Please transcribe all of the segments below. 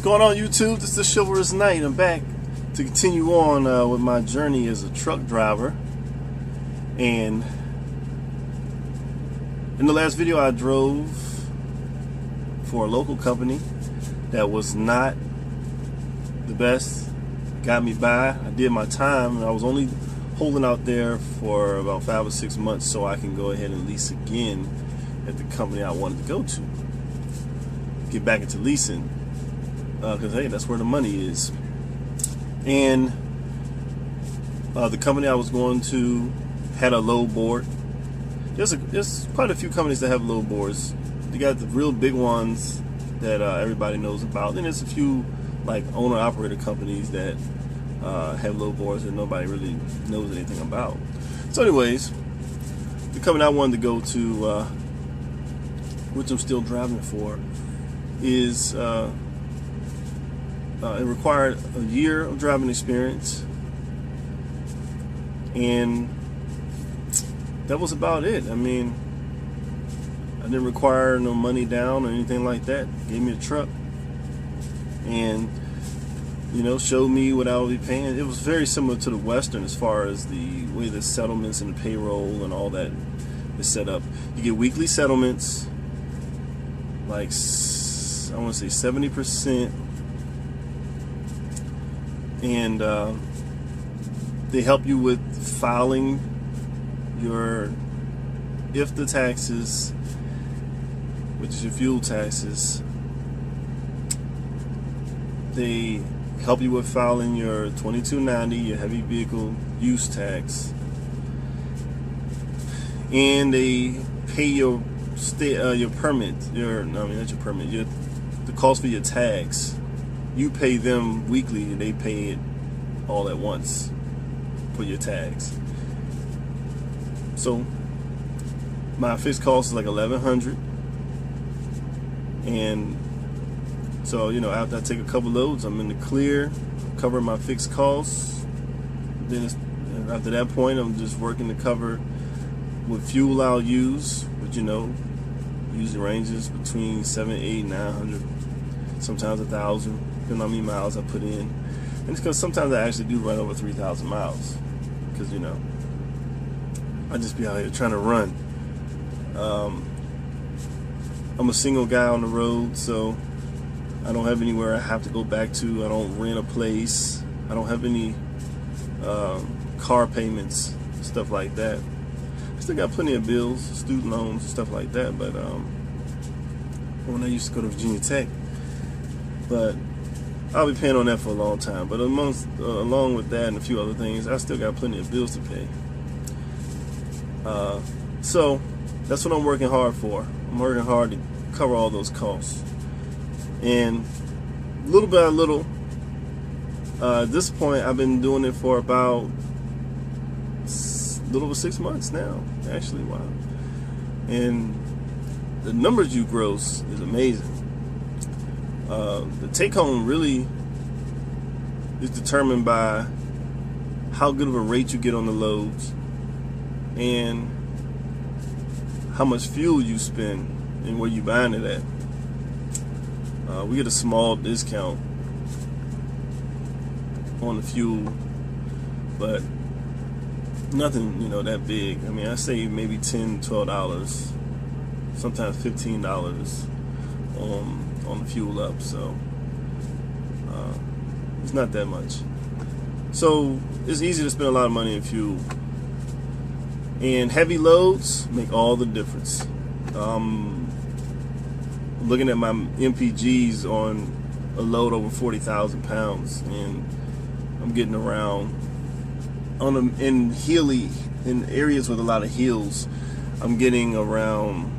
going on, YouTube? This is the Chivalrous Knight. I'm back to continue on with my journey as a truck driver. And in the last video, I drove for a local company that was not the best. Got me by. I did my time, and I was only holding out there for about 5 or 6 months so I can go ahead and lease again at the company I wanted to go to. Get back into leasing, because hey, that's where the money is. And the company I was going to had a loadboard. There's quite a few companies that have loadboards. You got the real big ones that everybody knows about. Then there's a few like owner-operator companies that have loadboards that nobody really knows anything about. So anyways, the company I wanted to go to, which I'm still driving for, is it required a year of driving experience, and that was about it. I mean, I didn't require no money down or anything like that. Gave me a truck and, you know, showed me what I would be paying. It was very similar to the Western as far as the way the settlements and the payroll and all that is set up. You get weekly settlements, like I want to say 70%, and they help you with filing your IFTA taxes, which is your fuel taxes. They help you with filing your 2290, your heavy vehicle use tax, and they pay your permit, the cost for your tags. You pay them weekly, and they pay it all at once for your tags. So my fixed cost is like $1,100, and so, you know, after I take a couple loads, I'm in the clear, covering my fixed costs. Then after that point, I'm just working to cover what fuel I'll use, which, you know, usually ranges between 700, 800, 900, sometimes 1,000, depending on how many miles I put in. And it's because sometimes I actually do run over 3,000 miles, because, you know, I just be out here trying to run. I'm a single guy on the road, so I don't have anywhere I have to go back to. I don't rent a place. I don't have any car payments, stuff like that. I still got plenty of bills, student loans and stuff like that, but when I used to go to Virginia Tech, but I'll be paying on that for a long time. But along with that and a few other things, I still got plenty of bills to pay. So that's what I'm working hard for. I'm working hard to cover all those costs. And little by little, at this point, I've been doing it for about a little over 6 months now, actually. Wow. And the numbers you gross is amazing. The take home really is determined by how good of a rate you get on the loads and how much fuel you spend and where you buying it at. We get a small discount on the fuel, but nothing, you know, that big. I mean, I save maybe $10, $12, sometimes $15 on the fuel up, so it's not that much. So it's easy to spend a lot of money in fuel, and heavy loads make all the difference. Looking at my MPGs on a load over 40,000 pounds, and I'm getting around in areas with a lot of hills. I'm getting around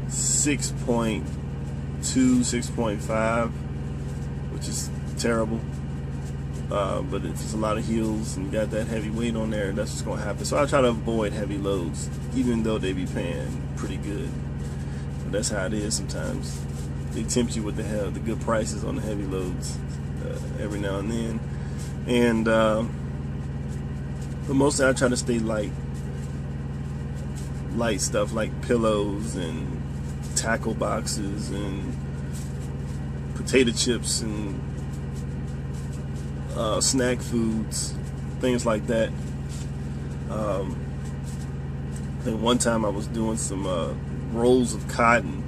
6.2, 6.5, which is terrible. But if it's a lot of hills and you got that heavy weight on there, that's what's going to happen. So I try to avoid heavy loads, even though they be paying pretty good. But that's how it is sometimes. They tempt you with the good prices on the heavy loads every now and then. And but mostly I try to stay light stuff like pillows and tackle boxes and potato chips and snack foods, things like that. I think one time I was doing some rolls of cotton.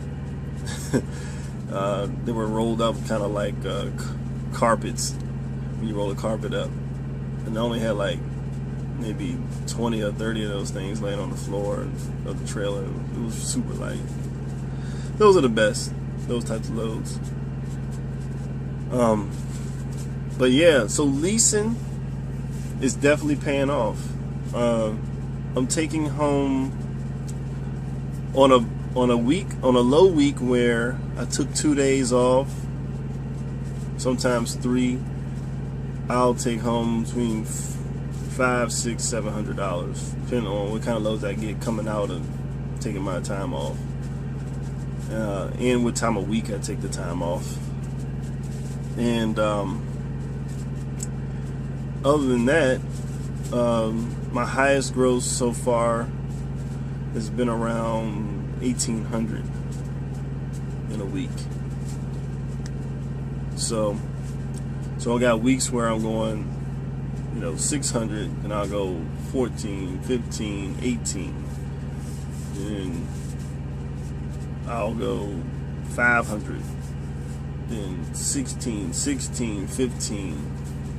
They were rolled up kind of like carpets when you roll a carpet up, and I only had like maybe 20 or 30 of those things laying on the floor of the trailer. It was super light. Those are the best, those types of loads. But yeah, so leasing is definitely paying off. I'm taking home on a low week where I took 2 days off, sometimes 3. I'll take home between $500, $600, $700, depending on what kind of loads I get coming out of taking my time off, and what time of week I take the time off. And other than that, my highest gross so far has been around $1,800 in a week. So I got weeks where I'm going, 600, and I'll go 14, 15, 18, and I'll go 500, then 16, 15,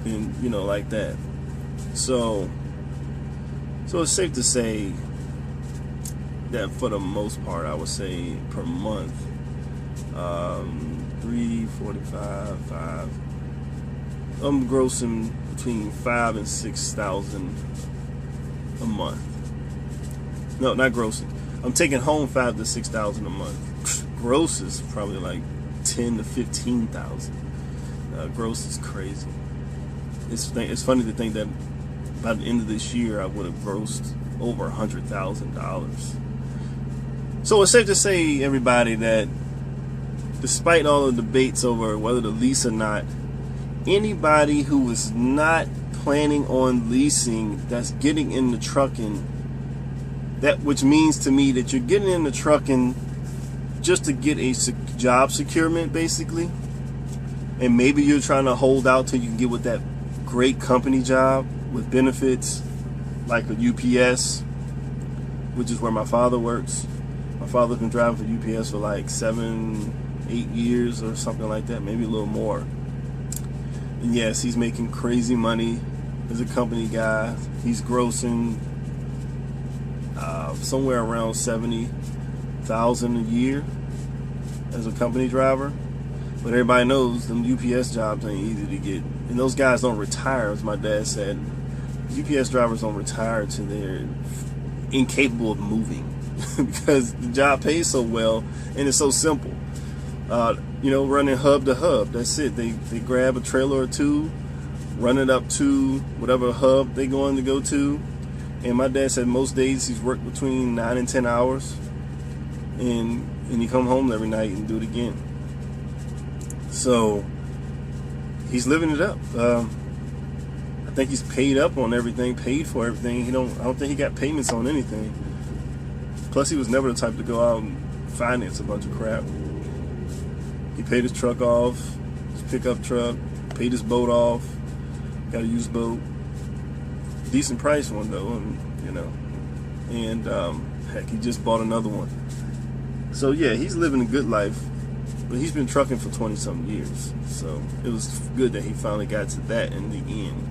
and like that. So it's safe to say that for the most part, I would say per month, 345, 5. I'm grossing between $5,000 and $6,000 a month. No, not grossing. I'm taking home $5,000 to $6,000 a month. Gross is probably like $10,000 to $15,000. Gross is crazy. It's funny to think that by the end of this year, I would have grossed over $100,000. So it's safe to say, everybody, that despite all the debates over whether to lease or not, anybody who is not planning on leasing that's getting into trucking, which means to me that you're getting into trucking just to get a job securement, basically, and maybe you're trying to hold out till you can get with that great company job with benefits like a UPS, which is where my father works. My father's been driving for UPS for like 7, 8 years or something like that, maybe a little more. And yes, he's making crazy money as a company guy. He's grossing somewhere around $70,000 a year as a company driver. But everybody knows them UPS jobs ain't easy to get, and those guys don't retire, as my dad said. UPS drivers don't retire till they're incapable of moving because the job pays so well and it's so simple. Running hub to hub. That's it. They grab a trailer or two, run it up to whatever hub they're going to go to. And my dad said most days he's worked between 9 and 10 hours, and he come home every night and do it again. So he's living it up. I think he's paid up on everything, paid for everything. I don't think he got payments on anything. Plus, he was never the type to go out and finance a bunch of crap. He paid his truck off, his pickup truck, paid his boat off, got a used boat. Decent price one though, and heck, he just bought another one. So yeah, he's living a good life, but he's been trucking for 20-something years. So it was good that he finally got to that in the end.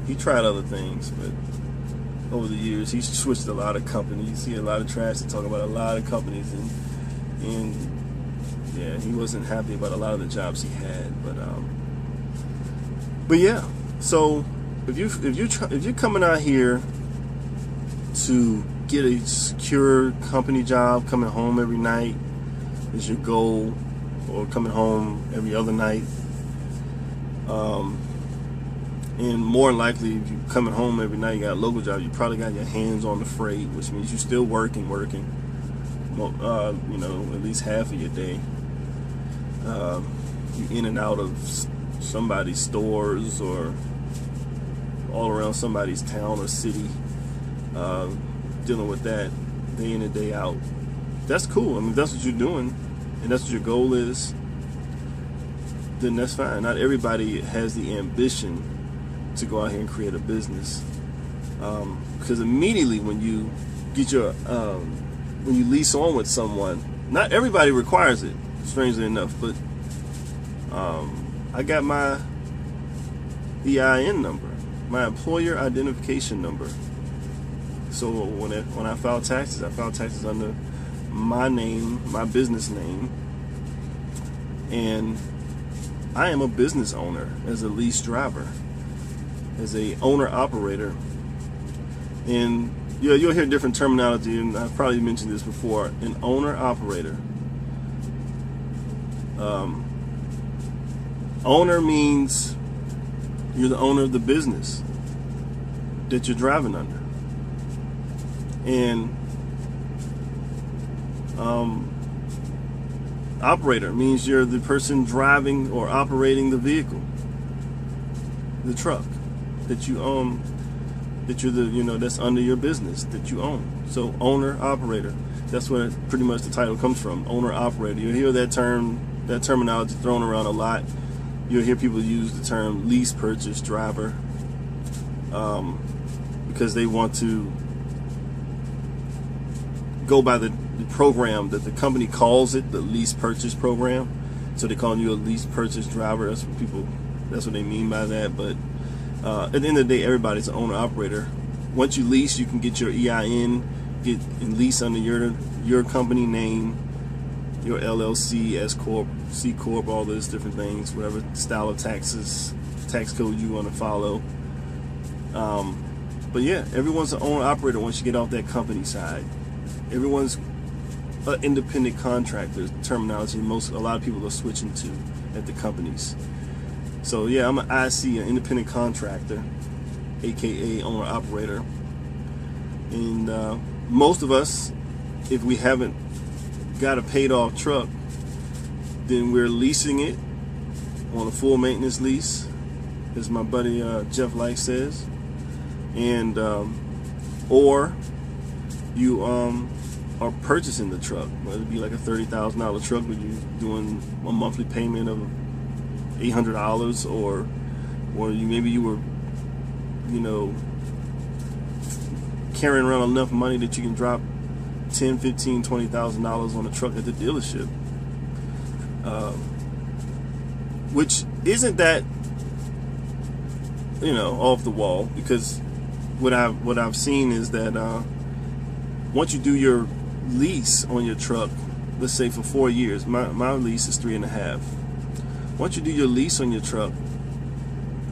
He tried other things, but over the years he's switched a lot of companies. He had a lot of trash to talk about a lot of companies, and yeah, he wasn't happy about a lot of the jobs he had. But yeah, so if you're coming out here to get a secure company job, coming home every night is your goal, or coming home every other night, and more likely, if you're coming home every night, you got a local job, you probably got your hands on the freight, which means you're still working, at least half of your day. You're in and out of somebody's stores or all around somebody's town or city, dealing with that day in and day out. That's cool. I mean, that's what you're doing. and that's what your goal is, then that's fine. Not everybody has the ambition to go out here and create a business, because immediately when you get your when you lease on with someone, not everybody requires it, strangely enough, but I got my EIN number, my employer identification number. So when I file taxes under my name, my business name, and I am a business owner as a lease driver, as a owner operator. And you'll hear different terminology, and I've probably mentioned this before. An owner operator. Owner means you're the owner of the business that you're driving under. And operator means you're the person driving or operating the vehicle, the truck that you own, that you're the, that's under your business that you own. So owner operator, that's where pretty much the title comes from. Owner operator. You'll hear that terminology thrown around a lot. You'll hear people use the term lease purchase driver, because they want to go by the program that the company calls it, the lease purchase program. So they call you a lease purchase driver. That's what they mean by that. But at the end of the day, everybody's an owner operator. Once you lease, you can get your EIN, get and lease under your company name, your LLC, S corp, C corp, all those different things, whatever style of tax code you want to follow. But yeah, everyone's an owner operator once you get off that company side. Everyone's an independent contractor, terminology a lot of people are switching to at the companies. So yeah, I'm an IC, an independent contractor, aka owner operator. And most of us, if we haven't got a paid off truck, then we're leasing it on a full maintenance lease, as my buddy Jeff Light says. And or you are purchasing the truck, whether it be like a $30,000 truck where you're doing a monthly payment of $800, or maybe you were carrying around enough money that you can drop $10,000, $15,000, $20,000 on a truck at the dealership, which isn't that off the wall, because what I've seen is that once you do your lease on your truck, let's say for 4 years, my lease is 3.5. Once you do your lease on your truck,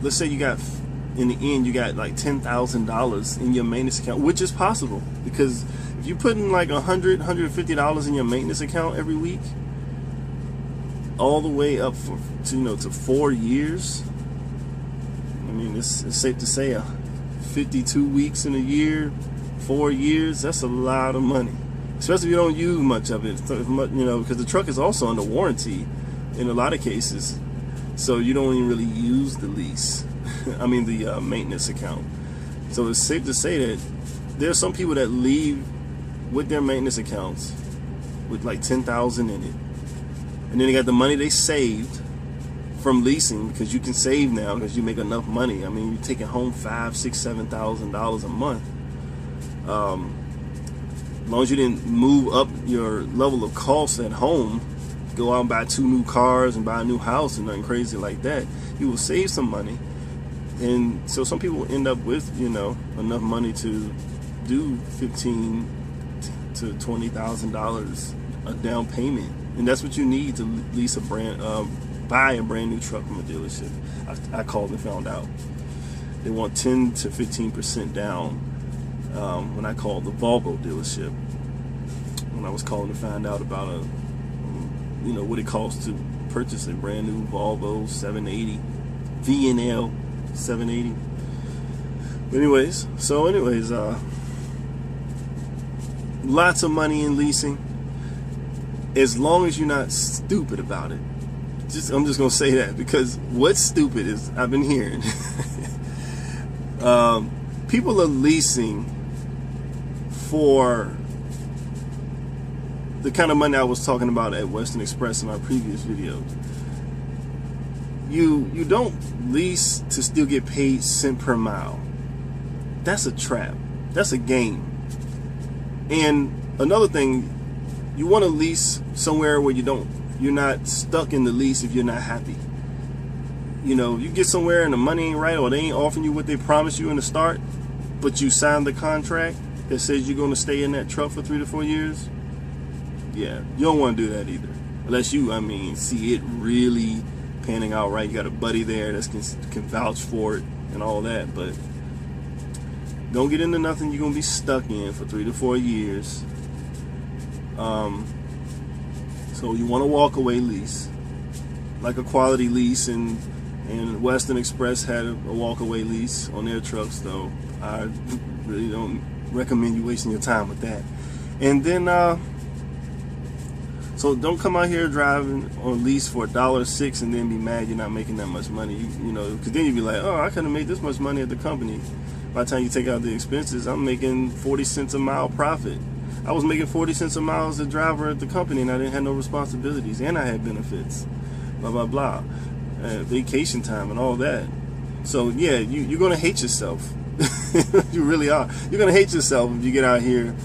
let's say in the end you got like $10,000 in your maintenance account, which is possible, because if you put in like $100, $150 in your maintenance account every week, all the way up to 4 years, I mean, it's safe to say 52 weeks in a year, 4 years, that's a lot of money, especially if you don't use much of it, because the truck is also under warranty in a lot of cases, so you don't even really use the lease I mean the maintenance account. So it's safe to say that there are some people that leave with their maintenance accounts with like $10,000 in it, and then they got the money they saved from leasing, because you can save now because you make enough money. I mean, you're taking home $5,000, $6,000, $7,000 a month. As long as you didn't move up your level of costs at home, go out and buy 2 new cars and buy a new house and nothing crazy like that, you will save some money. And so some people end up with enough money to do $15,000 to $20,000 a down payment, and that's what you need to lease buy a brand new truck from a dealership. I called and found out they want 10 to 15% down. When I called the Volvo dealership, when I was calling to find out about what it costs to purchase a brand new Volvo 780 VNL 780. Anyways, lots of money in leasing, as long as you're not stupid about it. I'm just gonna say that, because what's stupid is, I've been hearing people are leasing for the kind of money I was talking about at Western Express in my previous video. You don't lease to still get paid cent per mile. That's a trap. That's a game. And another thing, you want to lease somewhere where you're not stuck in the lease if you're not happy. You know, you get somewhere and the money ain't right, or they ain't offering you what they promised you in the start, but you signed the contract that says you're going to stay in that truck for 3 to 4 years. Yeah, you don't want to do that either. Unless you, see it really panning out right. You got a buddy there that can vouch for it and all that, but don't get into nothing you're going to be stuck in for 3 to 4 years. So you want a walk-away lease, like a quality lease, and Western Express had a walk-away lease on their trucks, though I really don't recommend you wasting your time with that. And then, so don't come out here driving on lease for $1.06 and then be mad you're not making that much money. You know, because then you'd be like, oh, I could have made this much money at the company. By the time you take out the expenses, I'm making 40 cents a mile profit. I was making 40 cents a mile as a driver at the company, and I didn't have no responsibilities, and I had benefits, blah, blah, blah, vacation time and all that. So, yeah, you're going to hate yourself. You really are. You're going to hate yourself if you get out here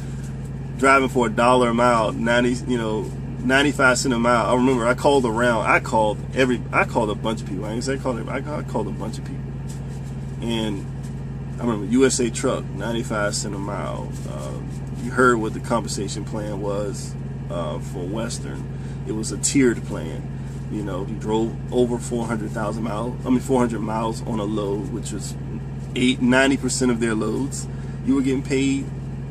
driving for $1 a mile, 95 cents a mile. I remember I called around. I called a bunch of people. I didn't say I called a bunch of people. And I remember USA Truck, 95 cents a mile. You heard what the compensation plan was for Western. It was a tiered plan. You know, if you drove over 400 miles on a load, which was 90% of their loads, you were getting paid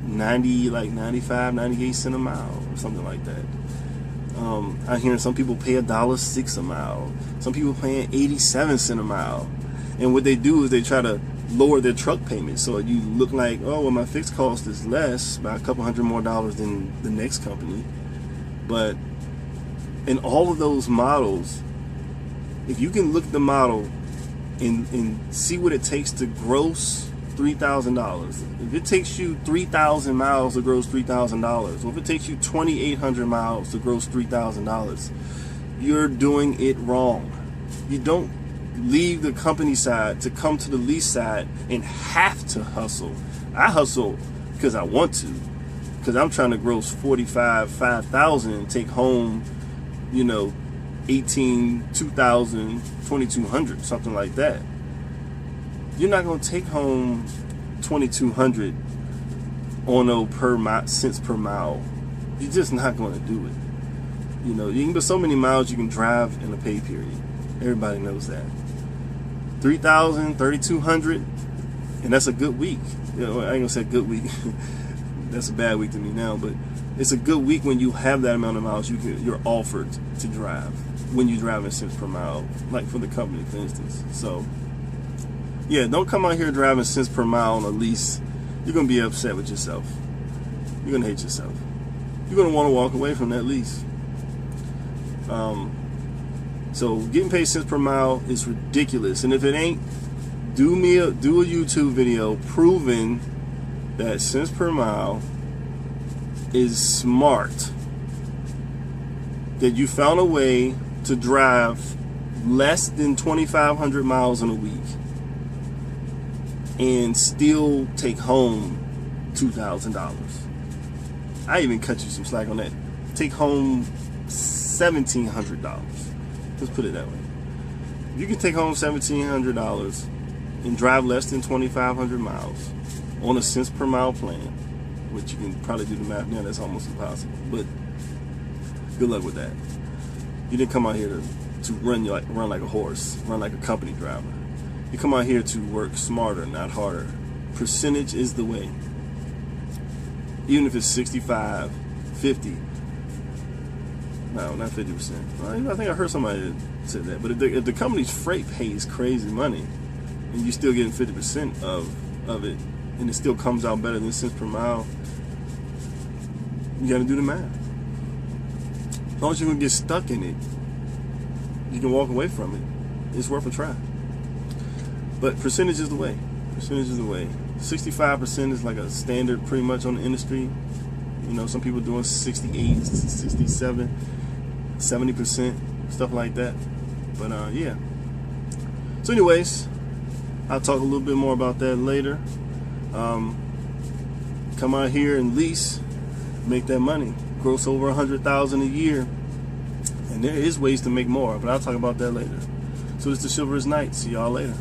95, 98 cents a mile or something like that. I'm hearing some people pay $1.06 a mile. Some people paying 87 cents a mile. And what they do is they try to lower their truck payment, so you look like, oh, well, my fixed cost is less by a couple $100 more than the next company. But in all of those models, if you can look at the model and see what it takes to gross $3,000, if it takes you 3,000 miles to gross $3,000, or if it takes you 2,800 miles to gross $3,000, you're doing it wrong. You don't leave the company side to come to the lease side and have to hustle. I hustle because I want to, because I'm trying to gross 5,000 and take home, 18, 2,000, 2,200, something like that. You're not going to take home 2,200 on no cents per mile. You're just not going to do it. You can put so many miles you can drive in a pay period. Everybody knows that. 3,000, 3,200, and that's a good week. I ain't gonna say good week. That's a bad week to me now, but it's a good week when you have that amount of miles you're offered to drive when you drive in cents per mile, like for the company, for instance. So, yeah, don't come out here driving cents per mile on a lease. You're gonna be upset with yourself. You're gonna hate yourself. You're gonna want to walk away from that lease. So getting paid cents per mile is ridiculous, and if it ain't, do a YouTube video proving that cents per mile is smart. That you found a way to drive less than 2,500 miles in a week and still take home $2,000. I even cut you some slack on that. Take home $1,700. Let's put it that way. If you can take home $1,700 and drive less than 2,500 miles on a cents per mile plan, which you can probably do the math now, that's almost impossible, but good luck with that. You didn't come out here to run like a horse, run like a company driver. You come out here to work smarter, not harder. Percentage is the way. Even if it's 65, 50. No, not 50%. I think I heard somebody that said that. But if the company's freight pays crazy money, and you're still getting 50% of it, and it still comes out better than cents per mile, you got to do the math. As long as you're going to get stuck in it, you can walk away from it. It's worth a try. But percentage is the way. Percentage is the way. 65% is like a standard pretty much on the industry. You know, some people doing 68, 67, 70%, stuff like that. But yeah. So anyways, I'll talk a little bit more about that later. Come out here and lease, make that money, gross over 100,000 a year, and there is ways to make more, but I'll talk about that later. So this is the Chivalrous Knight. See y'all later.